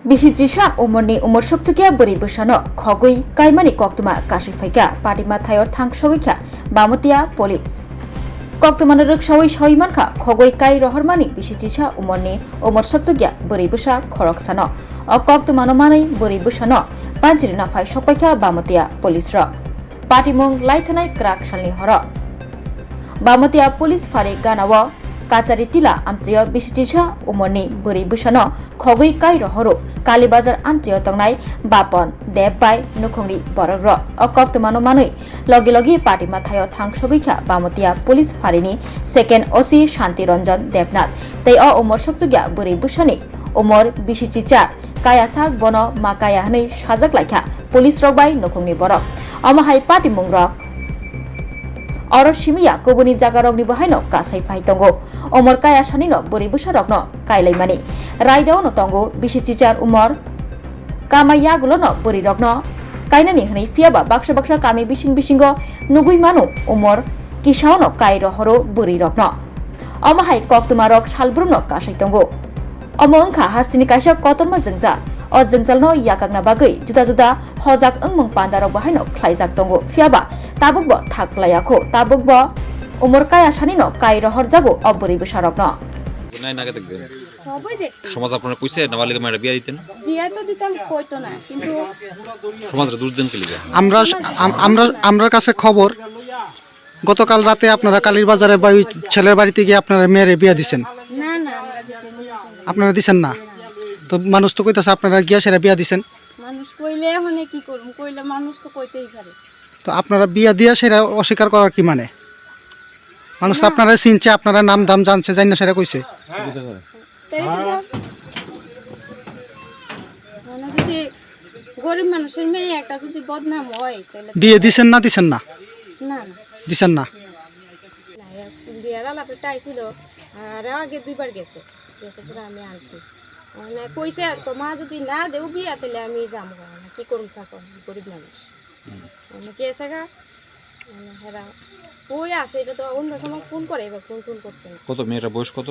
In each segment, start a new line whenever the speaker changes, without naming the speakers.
Bisi jisa umurni umur suksukia beri besano khogui kaimani koktuma kashifaika patima thayor thang sogika bamutia polis. Koktuma ruk shawi shawimanka khogui kai rohormani bisi jisa umurni umur suksukia beri besa khoroksano o koktuma no manai beri besano panjirina phai sokpaika bamutia polis ro. Patimung laithanai krak shalni horo. Bamutia polis fare ganawa Kachari tila amchio bisijisa umorni buri busano khogui kai rohoro Kalibazar amchio tongnai bapon debbai nukhongri borogro okoktumano manui logi party mathayo thangsoguikha bamotia police farini second OC Shanti Ranjan Devnath tei o umor sokjugya buri busani umor bisichicha kaya sak bono makaya hanei sajak laikha police rokbai nukhongni borok amahai party mungrok Oro shimiya kubuni jagarok ni bahaino kasai phai tongo omor kaya sanino buri busarokno kailaimani raidao no tongo bisichichar umor kamaya gulono buri rokno kainani hni fiaba baksa kami bisingo nugui manu umor kisaono kai rohoro buri rokno amahai koktumarok salbrumno kasai tongo omo ongkha hasini kaisa kotorma jengja o jengjalno yakakna bagui juda hojak engmung pandarok bahaino khlaijak tongo fiaba tabukbo thaklayako tabukbo umur kaya sanino kai rohor jago oburi bisarokno
নাই নাগে দেখবেন
সবাই দেখতো
সমাজ আপনারা কইছে নাবালিকা মেয়েরা বিয়া দিতেন
বিয়া তো দিতাম কইতো না কিন্তু
সমাজের দোষ দেন কি লিগা
আমরা কাছে খবর গতকাল রাতে আপনারা কালীর বাজারে বা ওই ছেলের বাড়িতে গিয়ে আপনারা মেয়েরে বিয়া দিছেন
না আমরা দিছি
আপনারা দিছেন না তো মানুষ তো কইতাছে আপনারা গিয়া সেরা বিয়া দিছেন
মানুষ কইলে হনে কি করব কইলে মানুষ তো কইতেই পারে
তো আপনারা বিয়া দিয়া সেরা অস্বীকার করার কি মানে মানুষ তো আপনারা চিনছে আপনারা নাম দাম জানছে জানি না সেটা কইছে
তাই কি মানে যদি গরিব মানুষের মেয়ে একটা যদি বদনাম হয় তাহলে
বিয়ে দিছেন না
না
দিছেন না
বিয়ার আলাপটা আইছিল আর আগে দুইবার গেছে পুরো আমি আনছি মানে কইছে আর মা যদি না দেও বিয়া তাহলে আমি যাবো না কি করুম চাকর গরিব মানুষ মানে গেছে গা মানে হেরা ওই আছে এটা তো অন্য সময় ফোন করে এবার ফোন করছে
কত মেয়েরা বয়স কত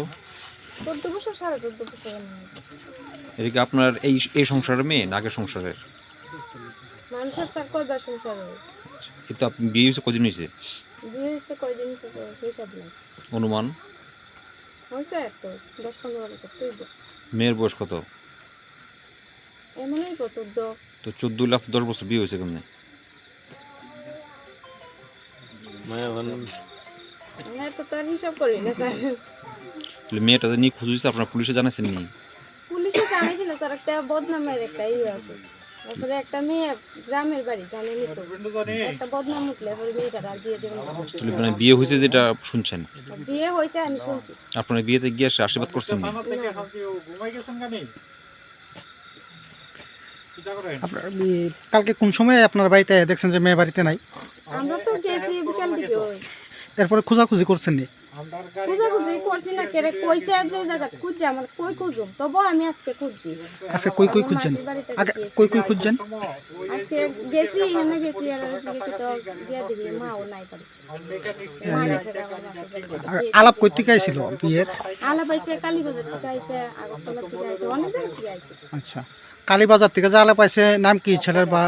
14 বছর 14.5 বছর
এদিকে আপনার এই সংসারের মেয়ে নাগের সংসারের
মানুষের স্যার কয়বার সংসার হয়
কিন্তু আপনি বিয়ে হয়েছে কদিন হয়েছে
বিয়ে হয়েছে কয়দিন হয়েছে সেই সব নাই
অনুমান
হয়েছে তো 10-15 বছর তুই
মেয়ের বয়স কত
এমনই 14
তো 14 লাখ 10 বছর বিয়ে হয়েছে কেমনে
না তো তার হিসাব করি না স্যার
মেয়েটা নিয়ে খোঁজ হয়েছে আপনার পুলিশে জানাইছেন নি
পুলিশে জানাইছিল স্যার একটা বদনামের একটা আছে তারপরে একটা মেয়ে গ্রামের বাড়ি জানেনি তো একটা বদনাম উঠলে পরে মেয়েটা আর দিয়ে দেবেন
মানে বিয়ে হয়েছে যেটা শুনছেন
বিয়ে হয়েছে আমি শুনছি
আপনার বিয়েতে গিয়ে আশীর্বাদ করছেন নি
কালকে কোন সময় আপনার বাড়িতে দেখছেন যে মেয়ে বাড়িতে নাই
আমরা তো গেছি বিকাল দিকে ওই
এরপরে খোঁজাখুঁজি করছেন নি
খুঁজাখুঁজি করছি না কেরে কইছে যে জায়গা খুঁজছে আমার কই খুঁজুম তবু আমি আজকে খুঁজছি
আজকে কই খুঁজছেন আগে কই খুঁজছেন
আজকে গেছি এখানে গেছি আর গেছি তো গিয়া দেখি মাও নাই পারে মা গেছে
আর আলাপ কই থেকে আইছিল বিয়ের
আলাপ আইছে কালীবাজার থেকে আইছে আগরতলা থেকে আইছে অনেক জায়গা থেকে আইছে
আচ্ছা কালীবাজার থেকে যে আলাপ আইছে নাম কি ছেলের বা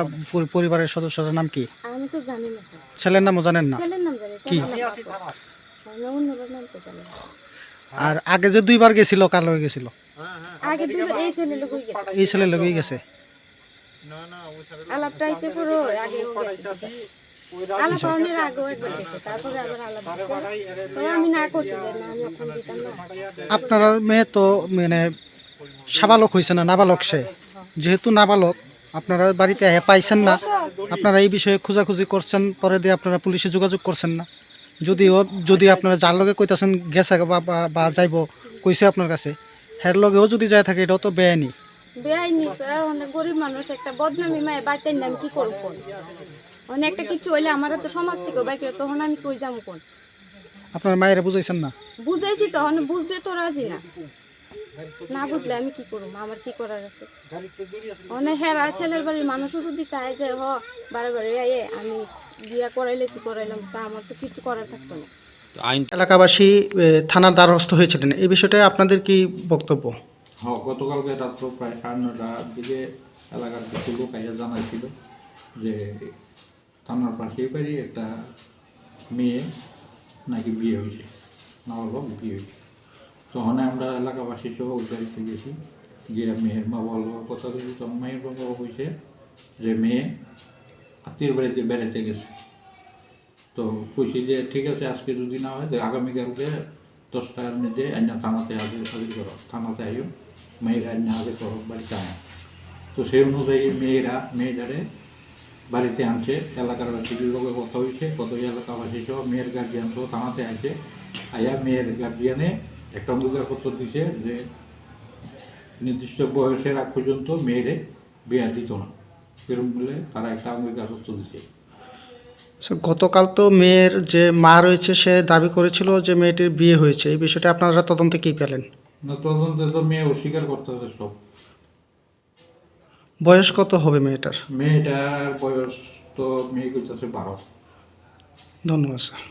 পরিবারের সদস্যদের নাম কি
আমি তো জানি না স্যার
ছেলের নামও জানেন না
ছেলের নাম জানি
কি
অন্যর নাম তো জানি
আর আগে যে দুইবার গেছিল কার লগে গেছিল
আগে দুইবার এই ছেলের লগই গেছে
এই ছেলের লগেই গেছে
আলাপটা আইছে পুরো আগে ও গেছে আলাপ অনেক আগে একবার গেছে তারপরে আবার আলাপ দিছে তো আমি না করছি যে না আমি এখন দিতাম না
আপনার মেয়ে তো মানে সাবালক হয়েছে না নাবালক সে যেহেতু নাবালক আপনারা বাড়িতে পাইছেন না আপনারা এই বিষয়ে খোঁজাখুঁজি করছেন পরে দিয়ে আপনারা পুলিশে যোগাযোগ করছেন না যদি আপনারা যার লগে কইতাছেন গেছে বা যাইব কইছে আপনার কাছে হের লগেও যদি যায় থাকে এটাও তো বেআইনি
স্যার অনেক গরিব মানুষ একটা বদনামি মায়ের বাড়িতে আমি কি করব কোন অনেক একটা কিছু হইলে আমার তো সমাজ থেকে বাইক তখন আমি কই যাবো কোন
আপনার মায়েরা বুঝাইছেন না
বুঝাইছি তখন বুঝতে তো রাজি না বুঝলে আমি কি করব আমার কি করার আছে অনেক হেরা ছেলের বাড়ির মানুষও যদি চায় যে বারে আমি বিয়া করাইলাম তা আমার তো কিছু করার থাকতো না
এলাকাবাসী থানার দ্বারস্থ হয়েছিলেন এই বিষয়টায় আপনাদের কি বক্তব্য
হ্যাঁ, গতকালকে রাত্র প্রায় 9:30টার দিকে এলাকার কিছু লোক আইয়া জানাইছিল যে থানার পাশেই বাড়ি একটা মেয়ে নাকি বিয়ে হয়েছে, নাবালক বিয়ে হয়েছে। তখন আমরা এলাকাবাসী সহ ওই বাড়িতে গেছি, গিয়ে মেয়ের মা বাবার কথা দিয়েছি। তখন মেয়ের বাবা হয়েছে যে মেয়ে আত্মীয় বাড়িতে বেড়াতে গেছে। তো কইছি যে ঠিক আছে, আজকে যদি না হয় আগামীকালকে 10টার মধ্যে আইনা থানাতে হাজির করো, থানাতে আইও, মেয়েরা আইনা হাজির করো, বাড়িতে আনো। তো সেই অনুযায়ী মেয়েটারে বাড়িতে আনছে। এলাকার বাসীদের লোকের কথা হয়েছে, কত এলাকাবাসী সহ মেয়ের গার্জিয়ান সহ থানাতে আসে। আইয়া মেয়ের গার্জিয়ানে একটা অঙ্গীকারপত্র দিছে যে নির্দিষ্ট বয়সের আগ পর্যন্ত মেয়েরে বিয়া দিত না, এরকম বলে তারা একটা অঙ্গীকারপত্র দিছে।
গতকাল তো মেয়ের যে মা রয়েছে সে দাবি করেছিল যে মেয়েটির বিয়ে হয়েছে, এই বিষয়টা আপনারা তদন্তে কী পেলেন?
না, তদন্তে তো মেয়ে অস্বীকার করতে হবে সব।
বয়স কত হবে মেয়েটার?
মেয়েটার বয়স তো মেয়ে কইতাছে 12।
ধন্যবাদ স্যার।